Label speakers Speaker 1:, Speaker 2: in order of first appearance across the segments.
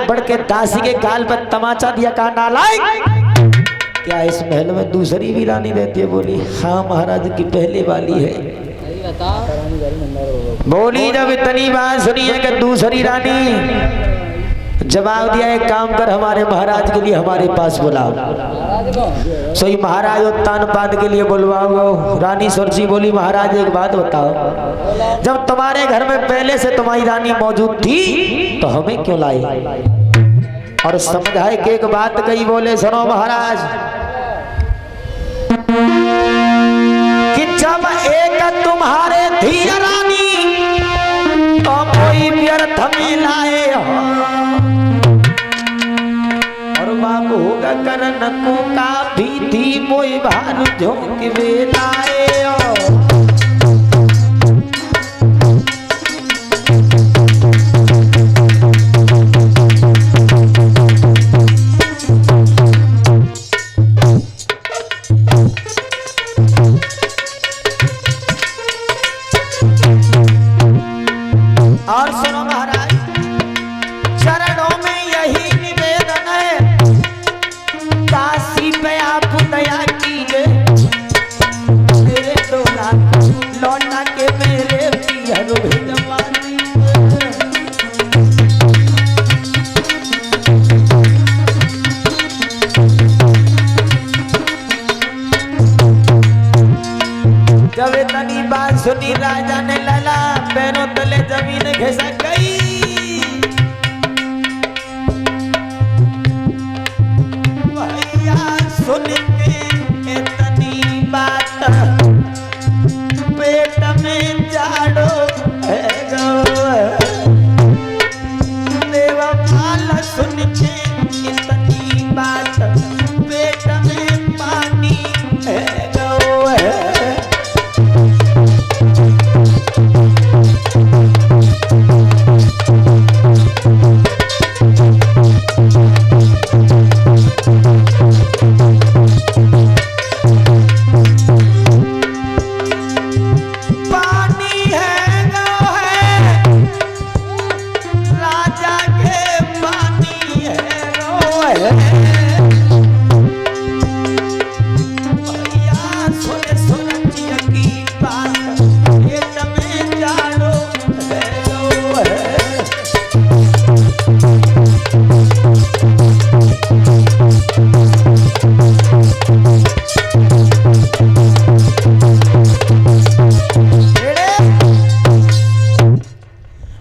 Speaker 1: बढ़ के दासी के गाल पर तमाचा दिया, कहा नालायक, क्या इस महल में दूसरी भी रानी रहती है? बोली हाँ महाराज की पहले वाली है। बोली जब इतनी बात सुनी है कि दूसरी रानी, जवाब दिया एक काम कर, हमारे महाराज के लिए हमारे पास बुलाओ। सोई महाराज उत्तानपाद के लिए बुलवाओ। रानी सुरजी बोली महाराज एक बात बताओ, जब तुम्हारे घर में पहले से तुम्हारी रानी मौजूद थी तो हमें क्यों लाए? और समझाए कि एक बात कही। बोले सुनो महाराज, कि जब एक तुम्हारे थी रानी तो कोई व्यर्थ में लाए हो, और बाबू होगा करन को काफी थी मोई भानु झोंक में लाए हो। और सुनो महाराज, चरणों में यही निवेदन है, दासी पे आप दया कीजिए, मेरे डोला लौटा के मेरे पियर भिजवानी। जब इतनी बात सुनी राजा ने लला पैरों तले जमीन खिसक गई। भैया सुन के इतनी बात, पेट में जाड़ो है देवपाल, सुन के इतनी बात, पेट में पानी है।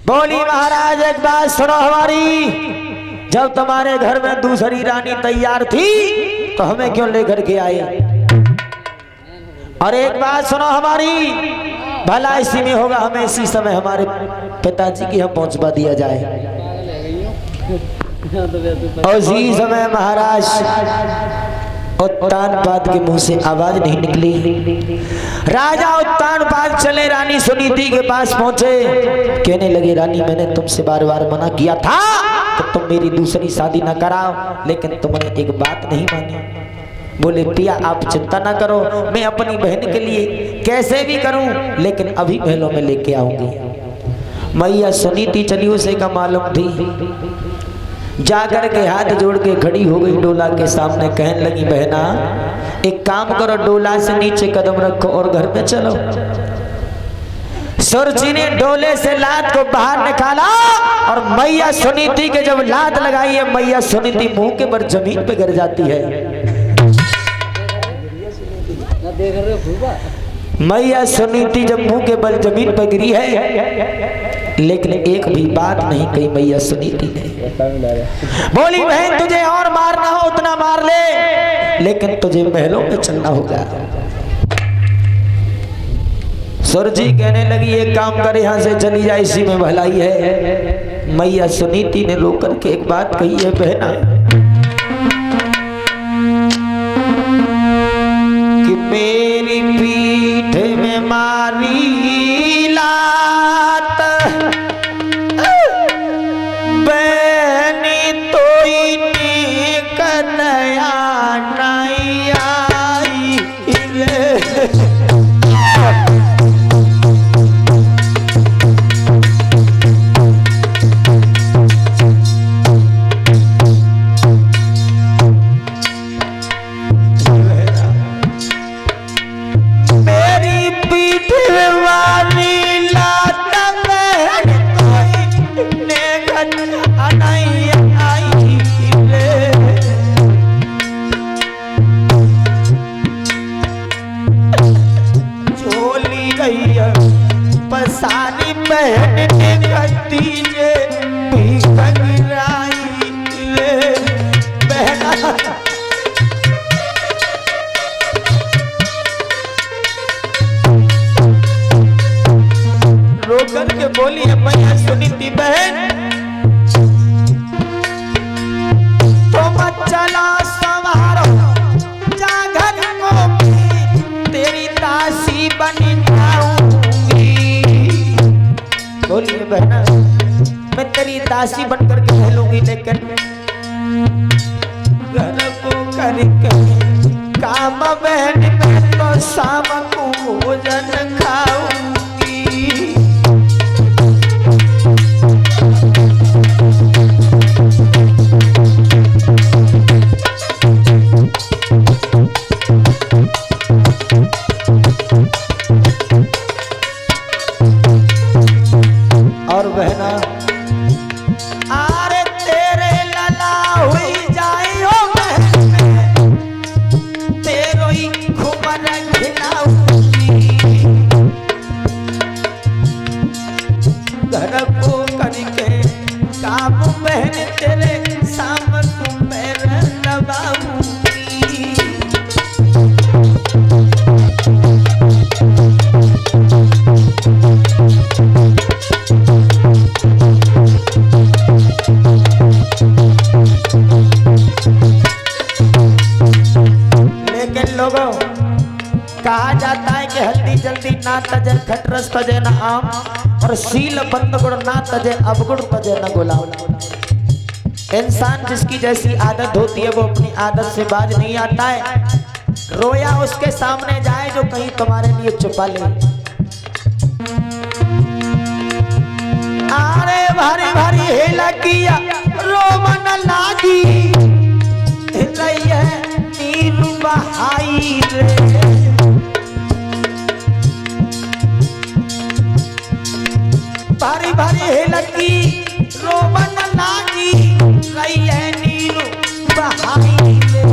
Speaker 1: बोली महाराज एक बात सुनो हमारी, जब तुम्हारे घर में दूसरी रानी तैयार थी तो हमें क्यों लेकर के आए? और एक बात सुनो हमारी, भला इसी में होगा हमें इसी समय हमारे पिताजी की हम पहुंचवा दिया जाए। और इसी समय महाराज उत्तानपाद के मुंह से आवाज नहीं निकली। राजा उत्तानपाद चले रानी सुनीति के पास पहुंचे, कहने लगे रानी मैंने तुमसे बार बार मना किया था कि तुम मेरी दूसरी शादी ना कराओ, लेकिन तुमने एक बात नहीं मानी। बोले पिया आप चिंता ना करो, मैं अपनी बहन के लिए कैसे भी करूं, लेकिन अभी महलों में लेके आऊंगी। मैया सुनीति चली, उसे का मालूम थी, जाकर के हाथ जोड़ के खड़ी हो गई डोला के सामने, कहने लगी बहना एक काम करो, डोला से नीचे कदम रखो और घर में चलो। सुरजी ने डोले से लात को बाहर निकाला और मैया सुनीति के जब लात लगाई है, मैया सुनीति मुंह के बल जमीन पे गिर जाती है। मैया सुनीति जब मुंह के बल जमीन पर गिरी है, लेकिन एक भी बात नहीं कही मैया सुनीति ने। बोली बहन तुझे और मारना हो उतना मार ले, लेकिन तुझे महलों में चलना होगा। सुरजी कहने लगी एक काम कर यहाँ से चली जाए, इसी में भलाई है। मैया सुनीति ने रोक करके एक बात कही है बहना, कि मेरी पीठ में मारी लात बहनी तो कन्या नहीं आई रे। दासी बनकर के रह लूंगी, लेकिन घर को करके काम बहन मैं तो शाम को भोजन खाऊंगी। और बहना आरे तेरे लला हुई जाइयो महल में, तेरो ही खुमर खिलाऊंगी। घर को करके काम बहन तेरे शाम को पैर दबाऊंगी। लेकिन लोगों कहा जाता है कि हल्दी जल्दी ना तजे खटरस तजे न आम, और सील बंद गुड़ ना तजे अवगुण तजे न गुलाम। इंसान जिसकी जैसी आदत होती है वो अपनी आदत से बाज नहीं आता है। रोया उसके सामने जाए जो कहीं तुम्हारे लिए छुपा ले। आरे भारी भारी हेला किया रोमन लागी, नीरू बहाई रे। भारी भारी हेला की रोमन लागी, नीरू बहाई रे।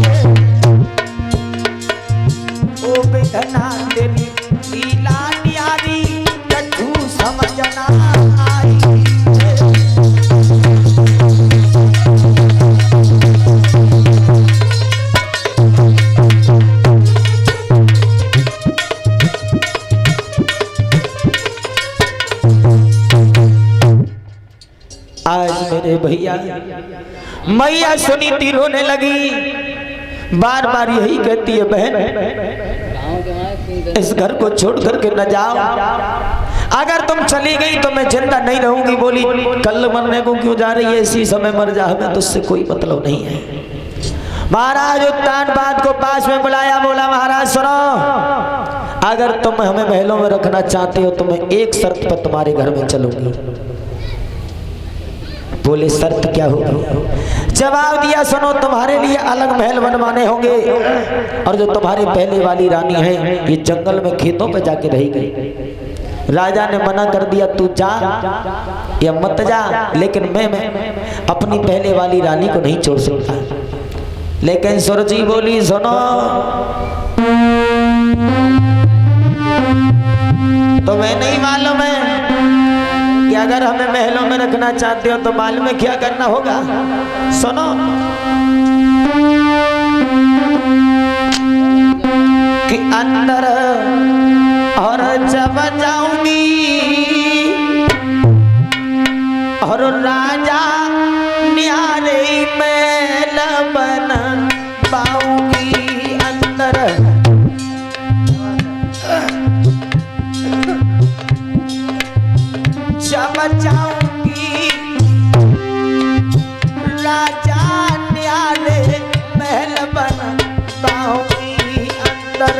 Speaker 1: ओ बेदना तेरी लीला न्यारी कठू समझना आई। आज मेरे भैया मैया सुनीति रोने लगी, बार बार यही कहती है बहन इस घर को छोड़ करके न जाओ, अगर तुम चली गई तो मैं जिंदा नहीं रहूंगी। बोली कल मरने को क्यों जा रही है, इसी समय मर जा, हमें तुझसे कोई मतलब नहीं है। महाराज उत्तानपाद को पास में बुलाया, बोला महाराज सुनो, अगर तुम हमें महलों में रखना चाहते हो तो मैं एक शर्त पर तुम्हारे घर में चलूंगी। बोले शर्त क्या होगी? जवाब दिया सुनो, तुम्हारे लिए अलग महल बनवाने होंगे, और जो तुम्हारी पहले वाली रानी है ये जंगल में खेतों पे जाके रहेगी। राजा ने मना कर दिया तू जा या मत जा, लेकिन मैं अपनी पहले वाली रानी को नहीं छोड़ सकता। लेकिन सुरजी बोली सुनो, तुम्हें नहीं मालूम है कि अगर हमें महलों में रखना चाहते हो तो मालूम है क्या करना होगा? सुनो, कि अंदर और जब जाऊंगी और राजा न्यारे महल बन पाऊंगी। अंदर जब जाऊंगी राजा न्यारे महल बन पाऊंगी। अंदर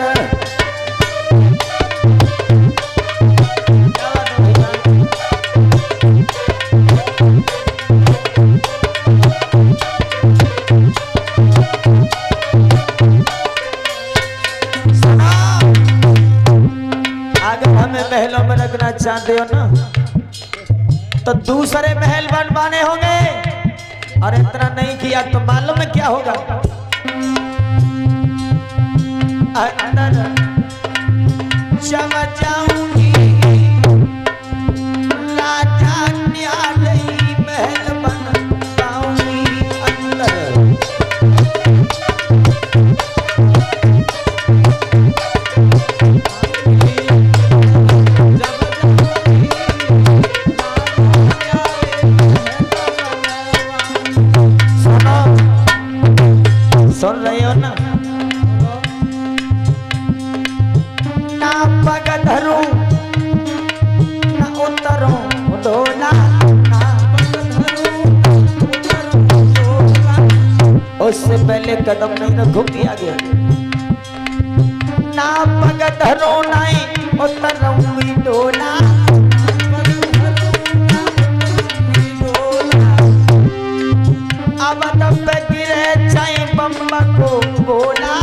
Speaker 1: अगर हमें महलों में रखना चाहते हो ना तो दूसरे महल बनवाने होंगे, और इतना नहीं किया तो मालूम है क्या होगा? अंदर जब जाऊंगी राजा न्यारे महल बन पाऊंगी। अंदर सुन रहे हो ना? ना पग धरूं ना उतरूं डोला, ना पग धरूं उससे पहले कदम नहीं रखो किया गया ना भगत रोनाई उतरूंगी डोला अब तब गिरे चाहे बम्बा को बोला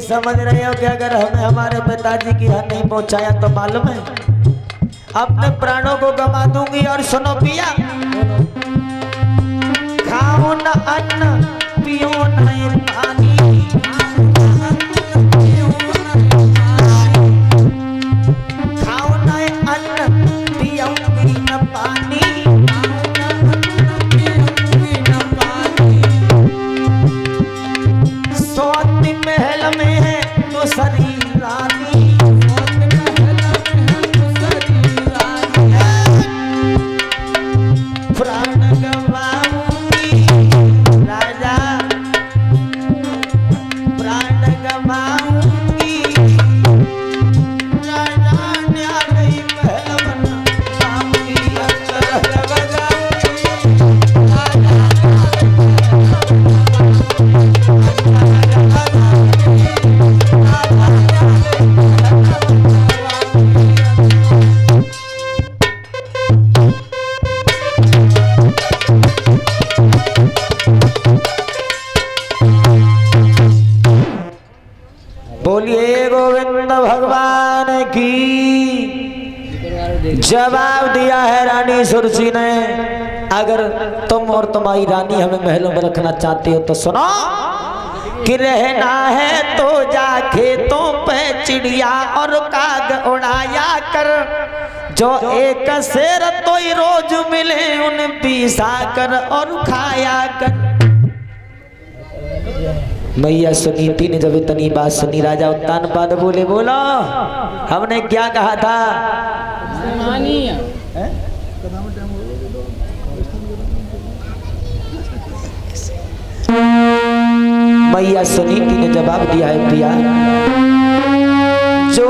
Speaker 1: समझ रहे हो कि अगर हमें हमारे पिताजी की यहाँ नहीं पहुंचाया तो मालूम है अपने प्राणों को गवा दूंगी। और सुनो पिया, खाओ न अन्न पियो न पानी, खाओ न अन्न पियोगी न पानी, सोती महल में है तो शरीर रानी, प्राण गवाऊंगी राजा, प्राण गवाऊंगी राजा, न्याय महल बनाऊंगी, बोलिए गोविंद भगवान की। जवाब दिया है रानी सुरसी ने, अगर तुम और तुम्हारी रानी हमें महलों में रखना चाहते हो तो सुनो कि रहना है तो जा खेतों पे चिड़िया और काग उड़ाया कर, जो एक शेर तो ही रोज मिले उन पीसा कर और खाया कर। मैया सुनीति ने जब इतनी बात सुनी, राजा उत्तानपाद बोले, बोलो हमने क्या कहा था। मैया सुनीति ने जवाब दिया है, पिया जो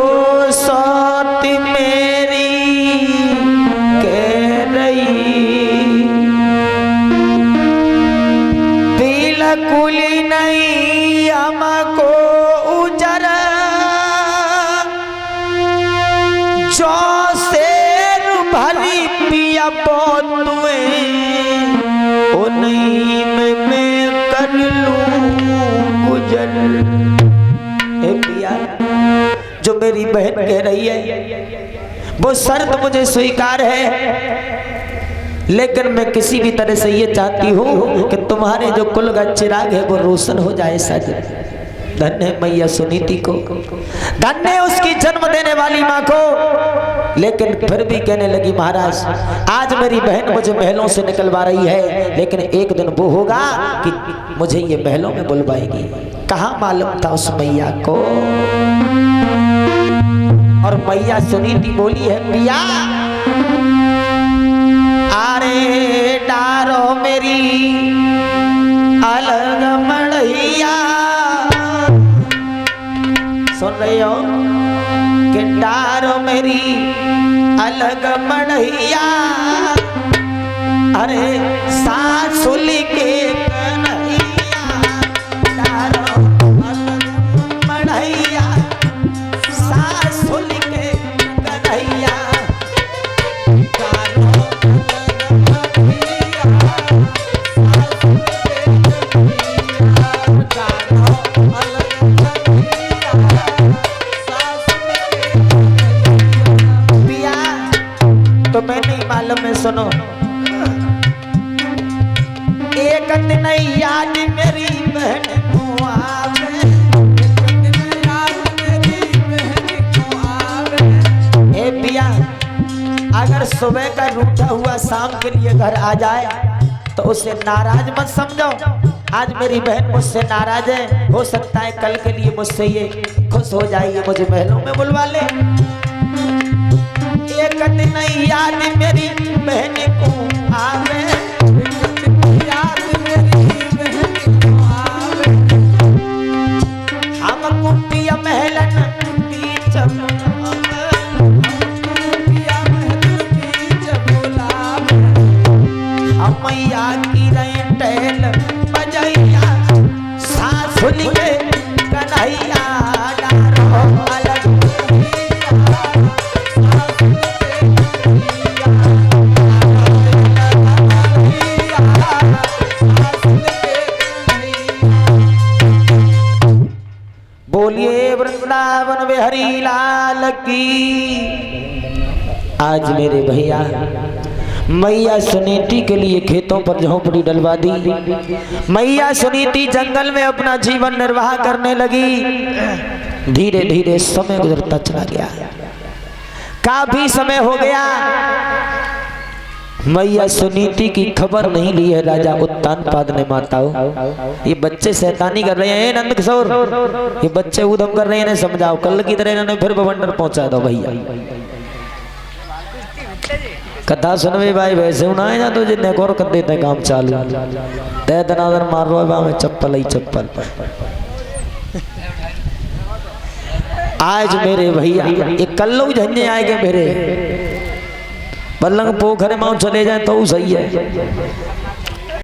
Speaker 1: सौती मेरी कह रही बिल्कुल नहीं हमको उजर, जो शेर भली पिया बोतुए उन्हीं में मैं कर लूं गुजर। ए पिया, जो मेरी बहन कह रही है वो शर्त मुझे स्वीकार है, लेकिन मैं किसी भी तरह से ये चाहती हूँ कि तुम्हारे जो कुल का चिराग है वो रोशन हो जाए सज। धन्य मैया सुनीति को, धन्य उसकी जन्म देने वाली माँ को। लेकिन फिर भी कहने लगी, महाराज आज मेरी बहन मुझे महलों से निकलवा रही है, लेकिन एक दिन वो होगा कि मुझे ये महलों में बुलवाएगी। कहाँ मालूम था उस मैया को। और मैया सुनीति बोली है, पिया अरे डारो मेरी अलग मड़ैया, सुन रही हो कि डारो मेरी अलग मड़ैया, अरे सासुल के कन्हैया, डारो अलग मड़ैया, सासुल के कन्हैया, तो मैं नहीं मालूम है। सुनो, एक दिन याद मेरी बहन को आवे, एक दिन याद मेरी बहन को आवे, ए पिया अगर सुबह का रूठा हुआ शाम के लिए घर आ जाए तो उसे नाराज मत समझो। आज मेरी बहन मुझसे नाराज है, हो सकता है कल के लिए मुझसे ये खुश हो जाए, मुझे महलों में बुलवा ले। एक दिन याद मेरी बहन को आवे, याद मेरी बहन को आवे, हम कुटिया महलन बीच मैया की रेंटेल बजैया सासुल के कन्हैया डारो अलग बोलिए वृंदावन बिहारी लाल की। आज मेरे भैया मैया सुनीति के लिए खेतों पर झोंपड़ी डलवा दी। मैया सुनीति जंगल में अपना जीवन निर्वाह करने लगी। धीरे धीरे समय गुजरता चला गया, काफी समय हो गया। मैया सुनीति की खबर नहीं ली है राजा उत्तानपाद ने। माताओं, ये बच्चे शैतानी कर रहे हैं नंद किशोर, ये बच्चे उधम कर रहे हैं, इन्हें समझाओ। कल की तरह इन्होंने फिर बवंडर पहुंचा दो भैया। कथा सुनवे भाई वैसे होना है ना, तो जिन्हें गौर कर देते काम चालू तय दनादन मार रो में चप्पल ही चप्पल। आज मेरे भैया ये कल्लू झंझे आएंगे मेरे बल्लंग पोखरे मां चले जाए तो सही है।